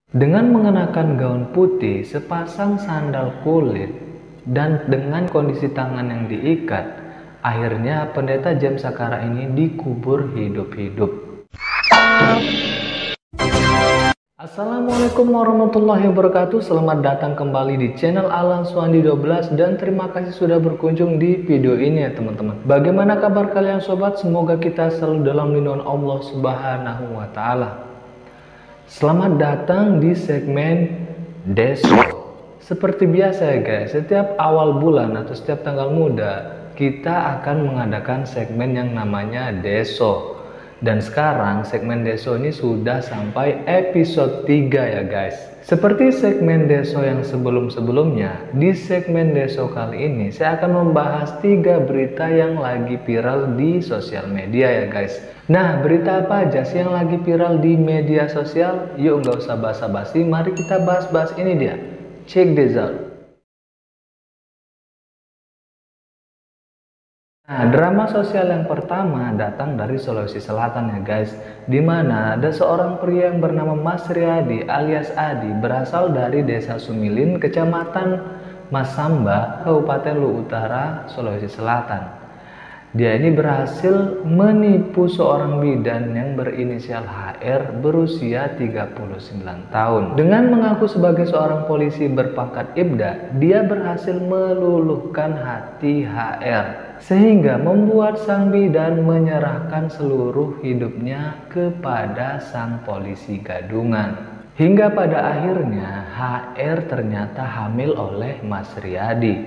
Dengan mengenakan gaun putih, sepasang sandal kulit, dan dengan kondisi tangan yang diikat, akhirnya pendeta James Sakara ini dikubur hidup-hidup. Assalamualaikum warahmatullahi wabarakatuh. Selamat datang kembali di channel Alan Suwandi 12 dan terima kasih sudah berkunjung di video ini ya teman-teman. Bagaimana kabar kalian sobat? Semoga kita selalu dalam lindungan Allah Subhanahu wa taala. Selamat datang di segmen Deso. Seperti biasa ya guys, setiap awal bulan atau setiap tanggal muda kita akan mengadakan segmen yang namanya Deso. Dan sekarang segmen Deso ini sudah sampai episode 3 ya guys. Seperti segmen Deso yang sebelum-sebelumnya, di segmen Deso kali ini saya akan membahas 3 berita yang lagi viral di sosial media ya guys. Nah, berita apa aja sih yang lagi viral di media sosial? Yuk nggak usah basa-basi, mari kita bahas-bahas ini dia. Check this out. Nah, drama sosial yang pertama datang dari Sulawesi Selatan ya guys, dimana ada seorang pria yang bernama Mas Riyadi alias Adi berasal dari desa Sumilin, kecamatan Masamba, Kabupaten Luwu Utara, Sulawesi Selatan. Dia ini berhasil menipu seorang bidan yang berinisial HR berusia 39 tahun. Dengan mengaku sebagai seorang polisi berpangkat Ibda, dia berhasil meluluhkan hati HR. Sehingga membuat sang bidan menyerahkan seluruh hidupnya kepada sang polisi gadungan. Hingga pada akhirnya HR ternyata hamil oleh Mas Riyadi.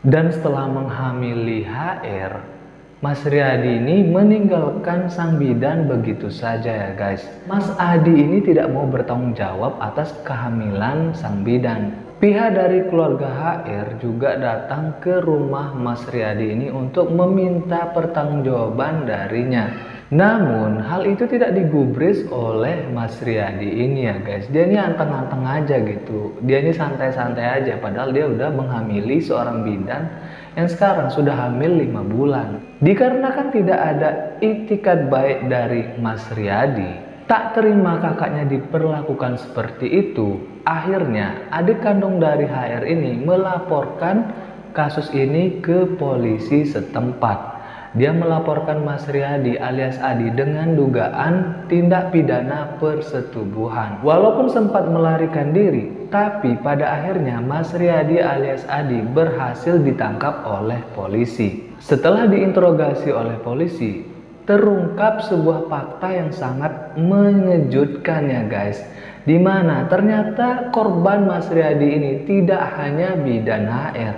Dan setelah menghamili HR, Mas Riyadi ini meninggalkan sang bidan begitu saja ya guys. Mas Adi ini tidak mau bertanggung jawab atas kehamilan sang bidan. Pihak dari keluarga HR juga datang ke rumah Mas Riyadi ini untuk meminta pertanggungjawaban darinya. Namun hal itu tidak digubris oleh Mas Riyadi ini ya guys. Dia ini anteng-anteng aja gitu. Dia ini santai-santai aja padahal dia udah menghamili seorang bidan yang sekarang sudah hamil 5 bulan. Dikarenakan tidak ada itikat baik dari Mas Riyadi, tak terima kakaknya diperlakukan seperti itu, akhirnya adik kandung dari HR ini melaporkan kasus ini ke polisi setempat. Dia melaporkan Mas Riyadi alias Adi dengan dugaan tindak pidana persetubuhan. Walaupun sempat melarikan diri, tapi pada akhirnya Mas Riyadi alias Adi berhasil ditangkap oleh polisi. Setelah diinterogasi oleh polisi, terungkap sebuah fakta yang sangat mengejutkan ya guys, dimana ternyata korban Mas Riyadi ini tidak hanya bidan HR,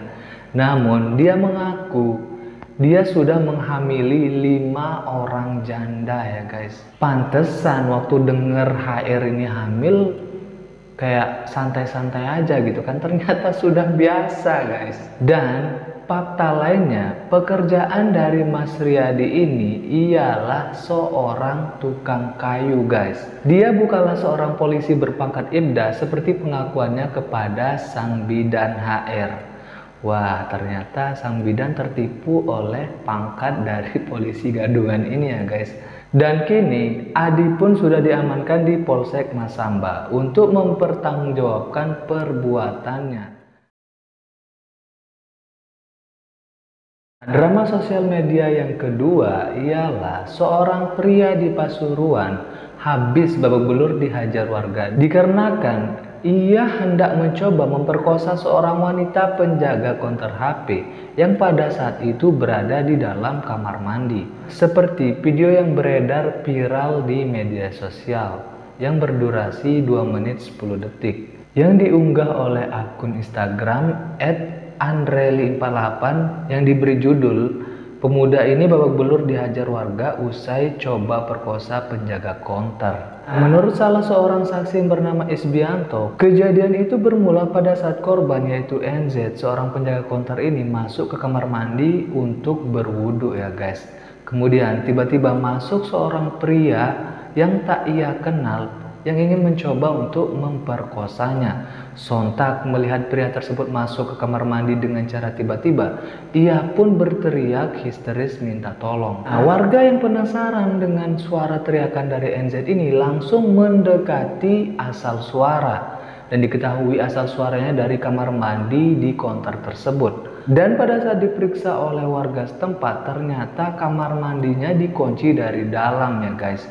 namun dia mengaku dia sudah menghamili 5 orang janda ya guys. Pantesan waktu denger HR ini hamil kayak santai-santai aja gitu kan, ternyata sudah biasa guys. Dan fakta lainnya, pekerjaan dari Mas Riyadi ini ialah seorang tukang kayu guys. Dia bukanlah seorang polisi berpangkat Ibda seperti pengakuannya kepada sang bidan HR. Wah, ternyata sang bidan tertipu oleh pangkat dari polisi gadungan ini ya guys. Dan kini Adi pun sudah diamankan di Polsek Masamba untuk mempertanggungjawabkan perbuatannya. Drama sosial media yang kedua ialah seorang pria di Pasuruan habis babak belur dihajar warga dikarenakan ia hendak mencoba memperkosa seorang wanita penjaga konter HP yang pada saat itu berada di dalam kamar mandi. Seperti video yang beredar viral di media sosial yang berdurasi 2 menit 10 detik yang diunggah oleh akun Instagram @andreli48 yang diberi judul "Pemuda ini babak belur dihajar warga usai coba perkosa penjaga konter." Menurut salah seorang saksi yang bernama Isbianto, kejadian itu bermula pada saat korban yaitu NZ, seorang penjaga konter ini masuk ke kamar mandi untuk berwudu ya guys. Kemudian tiba-tiba masuk seorang pria yang tak ia kenal yang ingin mencoba untuk memperkosanya. Sontak melihat pria tersebut masuk ke kamar mandi dengan cara tiba-tiba, ia pun berteriak histeris minta tolong. Nah, warga yang penasaran dengan suara teriakan dari NZ ini langsung mendekati asal suara, dan diketahui asal suaranya dari kamar mandi di konter tersebut. Dan pada saat diperiksa oleh warga setempat, ternyata kamar mandinya dikunci dari dalam ya guys.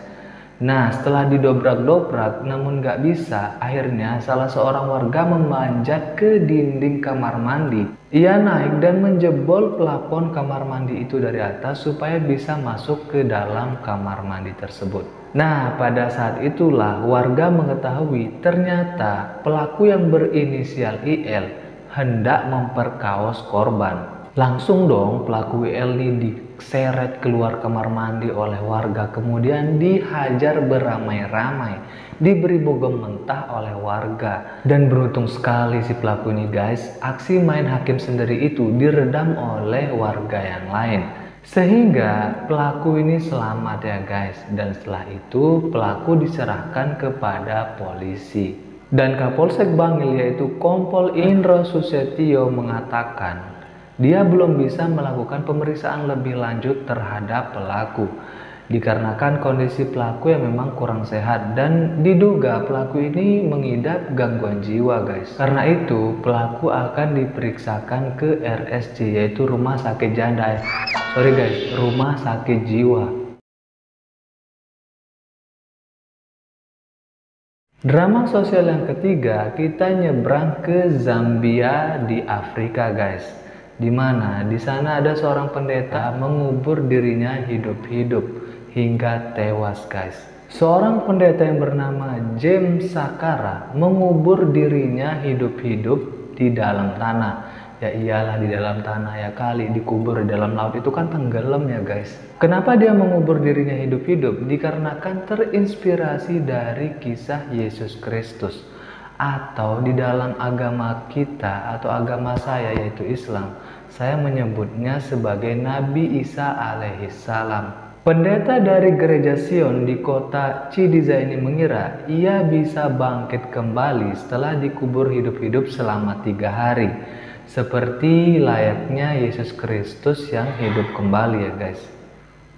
Nah, setelah didobrak-dobrak namun gak bisa, akhirnya salah seorang warga memanjat ke dinding kamar mandi. Ia naik dan menjebol plafon kamar mandi itu dari atas supaya bisa masuk ke dalam kamar mandi tersebut. Nah, pada saat itulah warga mengetahui ternyata pelaku yang berinisial IL hendak memperkaos korban. Langsung dong pelaku WL ini diseret keluar kamar mandi oleh warga, kemudian dihajar beramai-ramai, diberi bogem mentah oleh warga. Dan beruntung sekali si pelaku ini guys, aksi main hakim sendiri itu diredam oleh warga yang lain, sehingga pelaku ini selamat ya guys. Dan setelah itu pelaku diserahkan kepada polisi. Dan Kapolsek Bangil yaitu Kompol Indro Susetio mengatakan dia belum bisa melakukan pemeriksaan lebih lanjut terhadap pelaku dikarenakan kondisi pelaku yang memang kurang sehat dan diduga pelaku ini mengidap gangguan jiwa guys. Karena itu pelaku akan diperiksakan ke RSJ yaitu Rumah Sakit Janda. Sorry guys, Rumah Sakit Jiwa. Drama sosial yang ketiga, kita nyebrang ke Zambia di Afrika guys. Dimana di sana ada seorang pendeta mengubur dirinya hidup-hidup hingga tewas guys. Seorang pendeta yang bernama James Sakara mengubur dirinya hidup-hidup di dalam tanah. Ya iyalah, di dalam tanah ya kali, dikubur di dalam laut itu kan tenggelam ya guys. Kenapa dia mengubur dirinya hidup-hidup? Dikarenakan terinspirasi dari kisah Yesus Kristus, atau di dalam agama kita atau agama saya yaitu Islam, saya menyebutnya sebagai Nabi Isa alaihissalam. Pendeta dari gereja Sion di kota Cidiza ini mengira ia bisa bangkit kembali setelah dikubur hidup-hidup selama 3 hari. Seperti layaknya Yesus Kristus yang hidup kembali ya guys.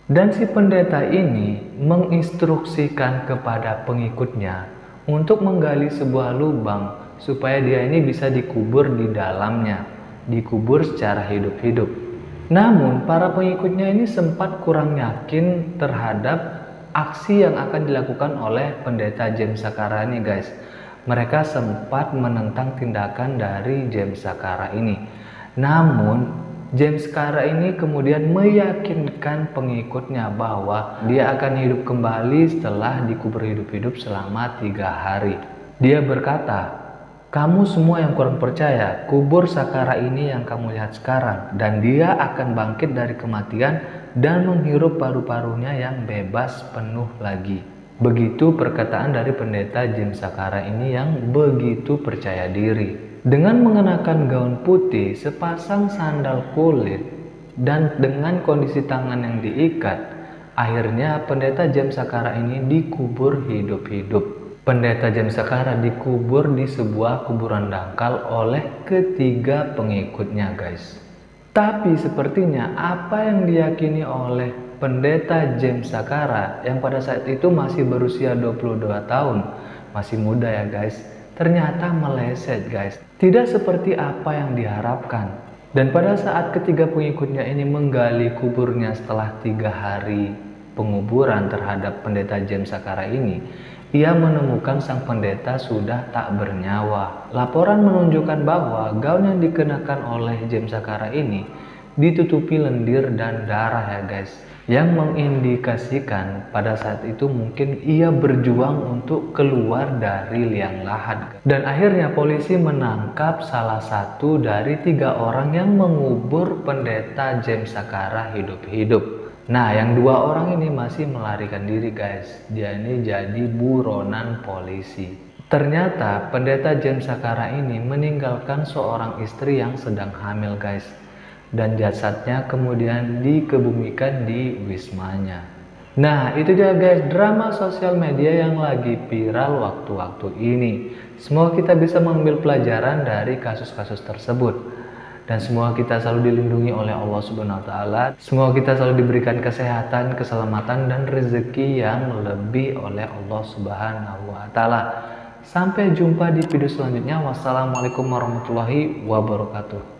Dan si pendeta ini menginstruksikan kepada pengikutnya untuk menggali sebuah lubang supaya dia ini bisa dikubur di dalamnya, dikubur secara hidup-hidup. Namun para pengikutnya ini sempat kurang yakin terhadap aksi yang akan dilakukan oleh pendeta James Sakara ini guys. Mereka sempat menentang tindakan dari James Sakara ini. Namun James Sakara ini kemudian meyakinkan pengikutnya bahwa dia akan hidup kembali setelah dikubur hidup-hidup selama 3 hari. Dia berkata, "Kamu semua yang kurang percaya, kubur Sakara ini yang kamu lihat sekarang, dan dia akan bangkit dari kematian dan menghirup paru-parunya yang bebas penuh lagi." Begitu perkataan dari pendeta James Sakara ini yang begitu percaya diri. Dengan mengenakan gaun putih, sepasang sandal kulit, dan dengan kondisi tangan yang diikat, akhirnya pendeta James Sakara ini dikubur hidup-hidup. Pendeta James Sakara dikubur di sebuah kuburan dangkal oleh ketiga pengikutnya guys. Tapi sepertinya apa yang diyakini oleh pendeta James Sakara yang pada saat itu masih berusia 22 tahun, masih muda ya guys, ternyata meleset guys. Tidak seperti apa yang diharapkan. Dan pada saat ketiga pengikutnya ini menggali kuburnya setelah 3 hari penguburan terhadap pendeta James Sakara ini, ia menemukan sang pendeta sudah tak bernyawa. Laporan menunjukkan bahwa gaun yang dikenakan oleh James Sakara ini ditutupi lendir dan darah ya guys, yang mengindikasikan pada saat itu mungkin ia berjuang untuk keluar dari liang lahat. Dan akhirnya polisi menangkap salah satu dari 3 orang yang mengubur pendeta James Sakara hidup-hidup. Nah, yang 2 orang ini masih melarikan diri guys. Dia ini jadi buronan polisi. Ternyata pendeta James Sakara ini meninggalkan seorang istri yang sedang hamil guys. Dan jasadnya kemudian dikebumikan di wismanya. Nah, itu dia guys, drama sosial media yang lagi viral waktu-waktu ini. Semoga kita bisa mengambil pelajaran dari kasus-kasus tersebut. Dan semua kita selalu dilindungi oleh Allah Subhanahu wa taala. Semoga kita selalu diberikan kesehatan, keselamatan dan rezeki yang lebih oleh Allah Subhanahu wa taala. Sampai jumpa di video selanjutnya. Wassalamualaikum warahmatullahi wabarakatuh.